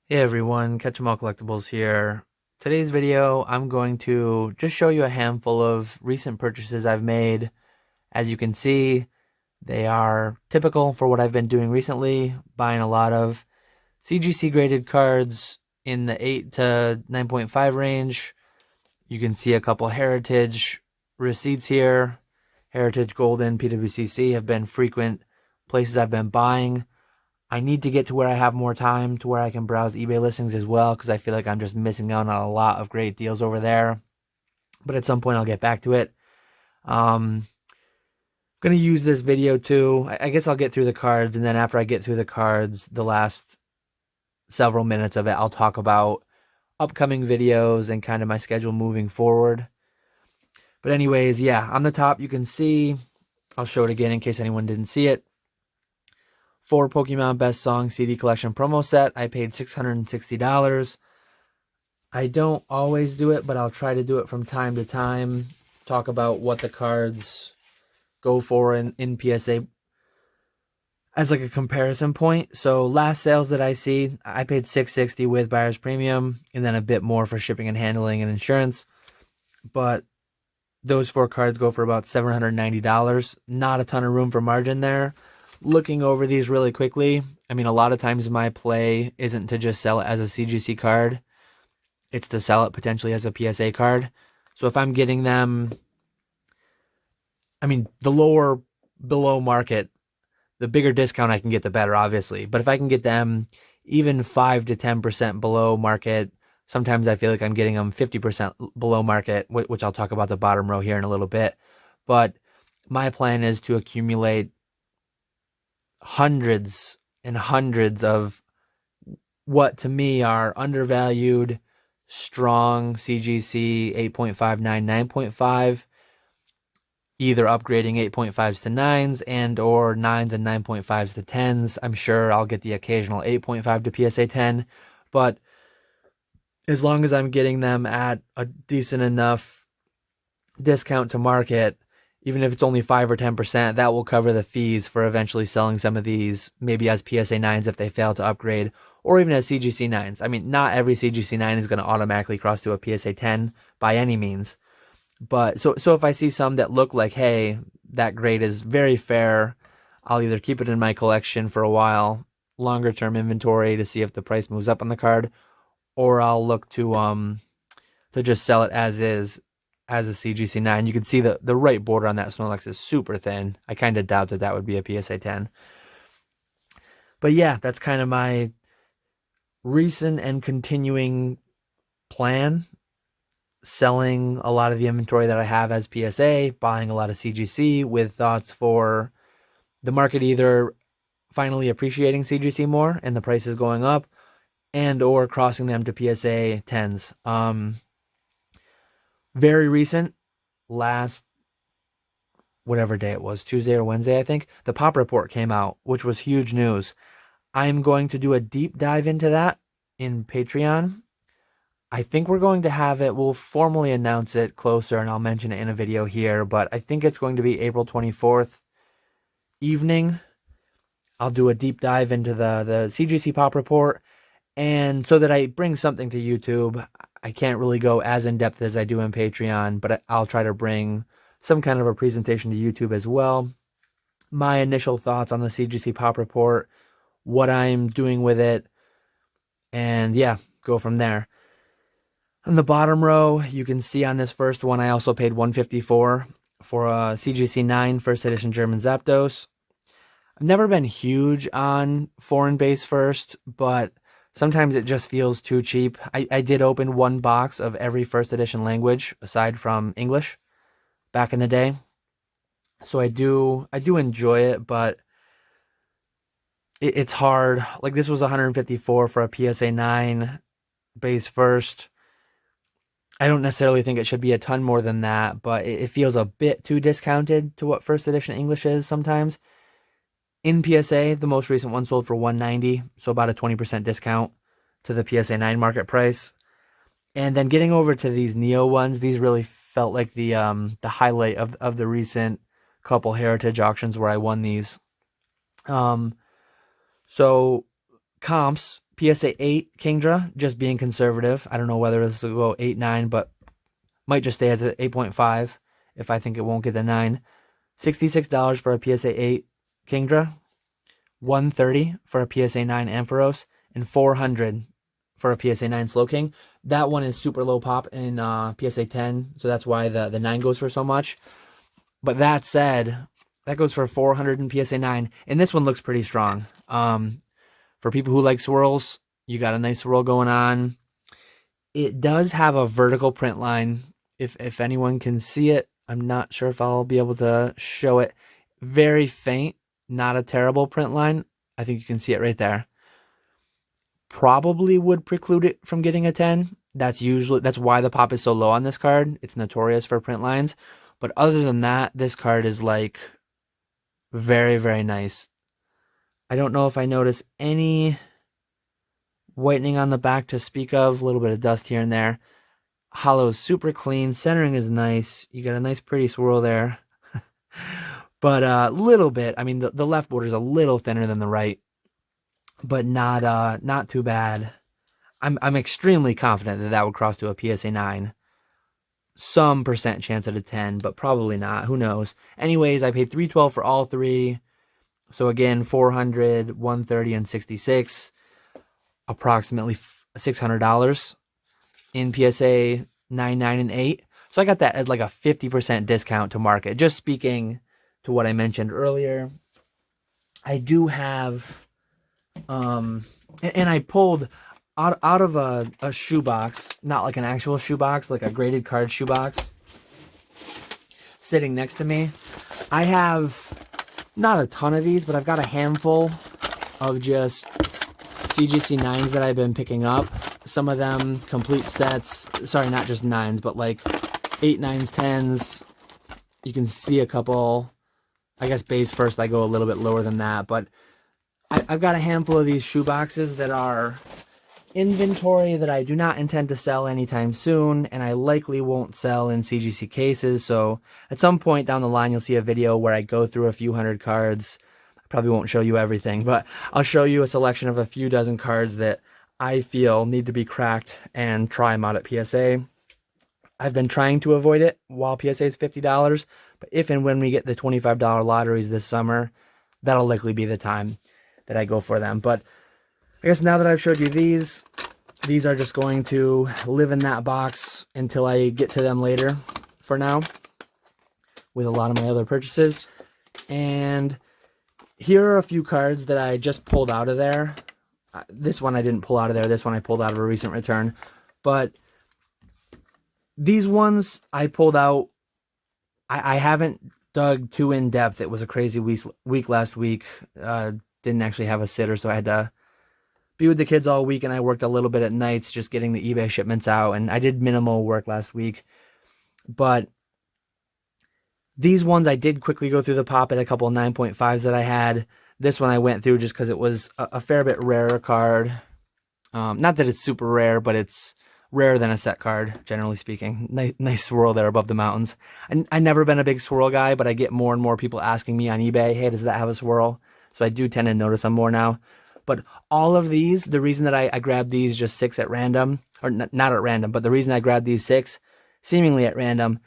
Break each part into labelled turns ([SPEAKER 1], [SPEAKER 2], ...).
[SPEAKER 1] Hey everyone, Catch 'em All Collectibles here. Today's video, I'm going to just show you a handful of recent purchases I've made. As you can see, they are typical for what I've been doing recently, buying a lot of CGC graded cards in the 8 to 9.5 range. You can see a couple Heritage receipts here. Heritage Golden, PWCC have been frequent places I've been buying. I need to get to where I have more time to where I can browse eBay listings as well because I feel like I'm just missing out on a lot of great deals over there. But at some point I'll get back to it. I'm gonna use this video too. I guess I'll get through the cards, and then after I get through the cards, the last several minutes of it, I'll talk about upcoming videos and kind of my schedule moving forward. But anyways, yeah, on the top you can see, I'll show it again in case anyone didn't see it. 4 Pokemon Best Song CD Collection promo set. I paid $660. I don't always do it, but I'll try to do it from time to time. Talk about what the cards go for in PSA as like a comparison point. So last sales that I see, I paid $660 with buyer's premium and then a bit more for shipping and handling and insurance. But those 4 cards go for about $790. Not a ton of room for margin there. Looking over these really quickly, I mean, a lot of times my play isn't to just sell it as a CGC card. It's to sell it potentially as a PSA card. So if I'm getting them, I mean, the lower below market, the bigger discount I can get, the better, obviously. But if I can get them even 5 to 10% below market, sometimes I feel like I'm getting them 50% below market, which I'll talk about the bottom row here in a little bit. But my plan is to accumulate hundreds and hundreds of what to me are undervalued, strong CGC 8.59, 9.5, either upgrading 8.5s to 9s and or 9s and 9.5s to 10s. I'm sure I'll get the occasional 8.5 to PSA 10, but as long as I'm getting them at a decent enough discount to market, even if it's only 5 or 10%, that will cover the fees for eventually selling some of these, maybe as PSA 9s if they fail to upgrade, or even as CGC 9s. I mean, not every CGC 9 is going to automatically cross to a PSA 10 by any means. But so if I see some that look like, hey, that grade is very fair, I'll either keep it in my collection for a while, longer term inventory to see if the price moves up on the card, or I'll look to just sell it as is as a CGC 9. You can see the right border on that Snorlax is super thin. I kind of doubt that would be a PSA 10. But yeah, that's kind of my recent and continuing plan. Selling a lot of the inventory that I have as PSA, buying a lot of CGC with thoughts for the market either finally appreciating CGC more and the price is going up, and or crossing them to PSA 10s. Very recent, last whatever day it was, Tuesday or Wednesday, I think, the Pop Report came out, which was huge news. I'm going to do a deep dive into that in Patreon. I think we're going to have it, we'll formally announce it closer and I'll mention it in a video here, but I think it's going to be April 24th evening. I'll do a deep dive into the CGC Pop Report, and so that I bring something to YouTube, I can't really go as in-depth as I do in Patreon, but I'll try to bring some kind of a presentation to YouTube as well. My initial thoughts on the CGC Pop Report, what I'm doing with it, and yeah, go from there. On the bottom row, you can see on this first one, I also paid $154 for a CGC 9 first edition German Zapdos. I've never been huge on foreign base first, but sometimes it just feels too cheap. I did open one box of every first edition language aside from English back in the day. So I do enjoy it, but it's hard. Like this was $154 for a PSA 9 base first. I don't necessarily think it should be a ton more than that, but it feels a bit too discounted to what first edition English is sometimes. In PSA, the most recent one sold for $190, so about a 20% discount to the PSA 9 market price. And then getting over to these Neo ones, these really felt like the highlight of the recent couple Heritage auctions where I won these. So comps PSA 8 Kingdra, just being conservative. I don't know whether this will go 8, 9, but might just stay as an 8.5 if I think it won't get the 9. $66 for a PSA 8 Kingdra, $130 for a PSA 9 Ampharos, and $400 for a PSA 9 Slowking. That one is super low pop in PSA 10, so that's why the 9 goes for so much. But that said, that goes for $400 in PSA 9, and this one looks pretty strong. For people who like swirls, you got a nice swirl going on. It does have a vertical print line. If anyone can see it, I'm not sure if I'll be able to show it. Very faint, not a terrible print line. I think you can see it right there. Probably would preclude it from getting a 10. That's why the pop is so low on this card. It's notorious for print lines. But other than that, this card is like very, very nice. I don't know if I notice any whitening on the back to speak of. A little bit of dust here and there. Hollow is super clean. Centering is nice. You got a nice pretty swirl there. But a little bit. I mean, the left border is a little thinner than the right. But not too bad. I'm extremely confident that would cross to a PSA 9. Some percent chance at a 10, but probably not. Who knows? Anyways, I paid $312 for all three. So again, $400, $130, and $66. Approximately $600 in PSA 9, 9, and 8. So I got that at like a 50% discount to market. Just speaking to what I mentioned earlier, I do have, and I pulled out of a shoebox, not like an actual shoebox, like a graded card shoebox, sitting next to me. I have not a ton of these, but I've got a handful of just CGC 9s that I've been picking up. Some of them complete sets. Sorry, not just 9s, but like 8, 9s, 10s. You can see a couple. I guess base first, I go a little bit lower than that. But I've got a handful of these shoe boxes that are inventory that I do not intend to sell anytime soon, and I likely won't sell in CGC cases. So at some point down the line, you'll see a video where I go through a few hundred cards. I probably won't show you everything, but I'll show you a selection of a few dozen cards that I feel need to be cracked and try them out at PSA. I've been trying to avoid it while PSA is $50, but if and when we get the $25 lotteries this summer, that'll likely be the time that I go for them. But I guess now that I've showed you these are just going to live in that box until I get to them later for now with a lot of my other purchases. And here are a few cards that I just pulled out of there. This one I didn't pull out of there. This one I pulled out of a recent return. But these ones I pulled out, I haven't dug too in depth. It was a crazy week last week. Didn't actually have a sitter, so I had to be with the kids all week, and I worked a little bit at nights just getting the eBay shipments out, and I did minimal work last week. But these ones I did quickly go through the pop at a couple of 9.5s that I had. This one I went through just because it was a fair bit rarer card. Not that it's super rare, but it's rarer than a set card, generally speaking. Nice swirl there above the mountains. I've never been a big swirl guy, but I get more and more people asking me on eBay, hey, does that have a swirl? So I do tend to notice them more now. But all of these, the reason that I grabbed these just 6 at random, or not at random, but the reason I grabbed these 6 seemingly at random,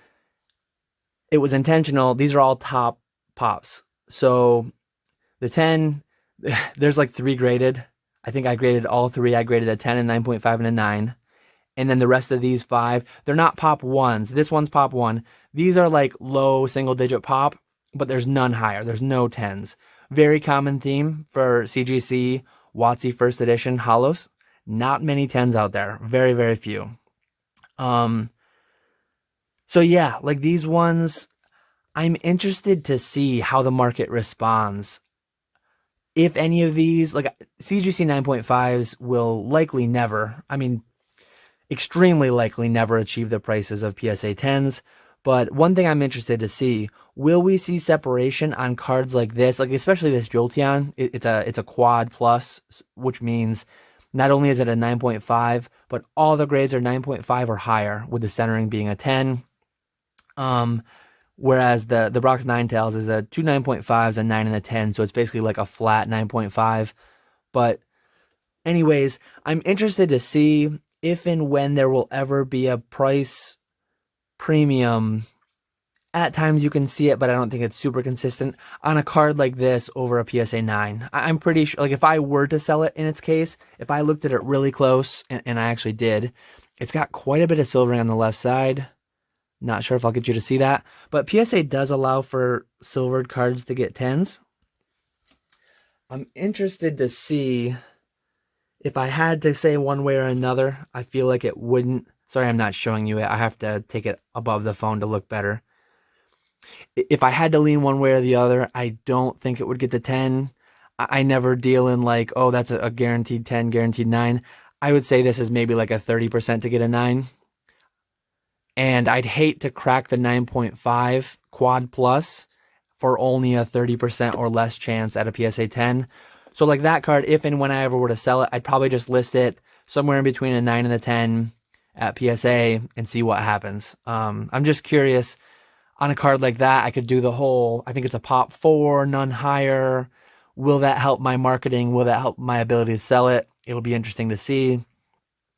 [SPEAKER 1] it was intentional. These are all top pops. So the 10, there's like 3 graded. I think I graded all 3. I graded a 10, a 9.5, and a 9. And then the rest of these 5, they're not pop 1s. This one's pop 1. These are like low single-digit pop, but there's none higher. There's no 10s. Very common theme for CGC WotC First Edition Hollows. Not many 10s out there. Very, very few. So yeah, like these ones, I'm interested to see how the market responds. If any of these, like CGC 9.5s will likely never, I mean, extremely likely never achieve the prices of PSA 10s. But one thing I'm interested to see, will we see separation on cards like this, like especially this Jolteon? It's a quad plus, which means not only is it a 9.5, but all the grades are 9.5 or higher, with the centering being a 10. Whereas the Brock's Ninetales is a 2 9.5s, a 9, and a 10, so it's basically like a flat 9.5. But Anyways, I'm interested to see if and when there will ever be a price premium. At times you can see it, but I don't think it's super consistent on a card like this over a PSA 9. I'm pretty sure, like if I were to sell it in its case, if I looked at it really close, and I actually did, it's got quite a bit of silvering on the left side. Not sure if I'll get you to see that, but PSA does allow for silvered cards to get 10s. I'm interested to see if I had to say one way or another. I feel like it wouldn't. Sorry, I'm not showing you it. I have to take it above the phone to look better. If I had to lean one way or the other, I don't think it would get the 10. I never deal in like, oh, that's a guaranteed 10, guaranteed 9. I would say this is maybe like a 30% to get a 9. And I'd hate to crack the 9.5 quad plus for only a 30% or less chance at a PSA 10. So like that card, if and when I ever were to sell it, I'd probably just list it somewhere in between a 9 and a 10 at PSA and see what happens. I'm just curious. On a card like that, I could do the whole, I think it's a pop 4, none higher. Will that help my marketing? Will that help my ability to sell it? It'll be interesting to see.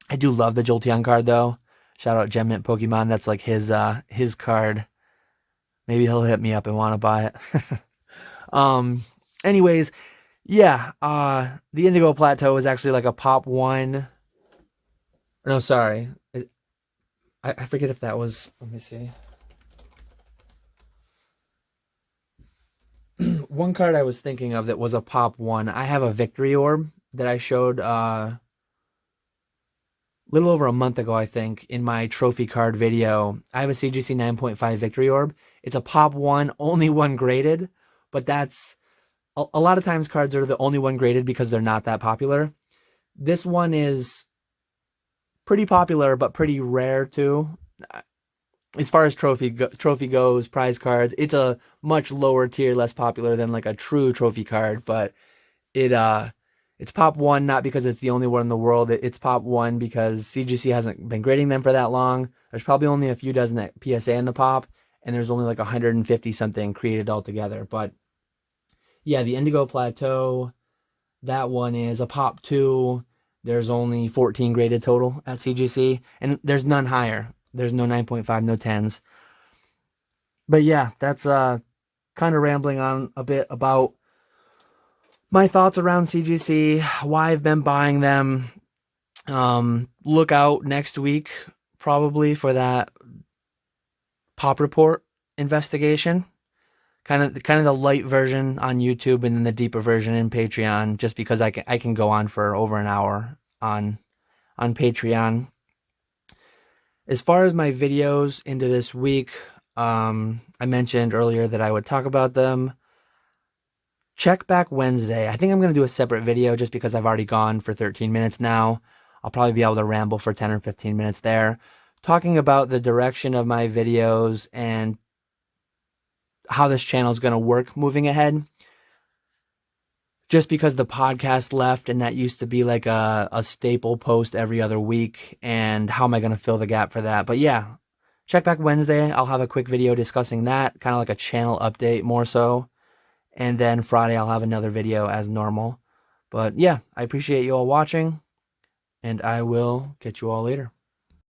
[SPEAKER 1] I do love the Jolteon card though. Shout out Gem Mint Pokemon. That's like his card. Maybe he'll hit me up and want to buy it. Anyways, yeah, the Indigo Plateau is actually like a pop 1. No, sorry. I forget if that was, let me see. One card I was thinking of that was a pop 1. I have a Victory Orb that I showed a little over a month ago, I think, in my trophy card video. I have a CGC 9.5 Victory Orb. It's a pop 1, only one graded, but that's a lot of times cards are the only one graded because they're not that popular. This one is pretty popular, but pretty rare too. As far as trophy goes, prize cards, it's a much lower tier, less popular than like a true trophy card, but it's pop 1 not because it's the only one in the world. It's pop 1 because CGC hasn't been grading them for that long. There's probably only a few dozen at PSA in the pop, and there's only like 150 something created altogether. But yeah, the Indigo Plateau, that one is a pop 2. There's only 14 graded total at CGC, and there's none higher. There's no 9.5, no 10s. But yeah, that's kind of rambling on a bit about my thoughts around CGC, why I've been buying them. Look out next week probably for that Pop Report investigation. Kind of the light version on YouTube and then the deeper version in Patreon, just because I can go on for over an hour on Patreon. As far as my videos into this week, I mentioned earlier that I would talk about them. Check back Wednesday. I think I'm going to do a separate video just because I've already gone for 13 minutes now. I'll probably be able to ramble for 10 or 15 minutes there, talking about the direction of my videos and how this channel is going to work moving ahead. Just because the podcast left and that used to be like a staple post every other week, and how am I going to fill the gap for that? But yeah, check back Wednesday. I'll have a quick video discussing that, kind of like a channel update more so. And then Friday I'll have another video as normal. But yeah, I appreciate you all watching, and I will catch you all later.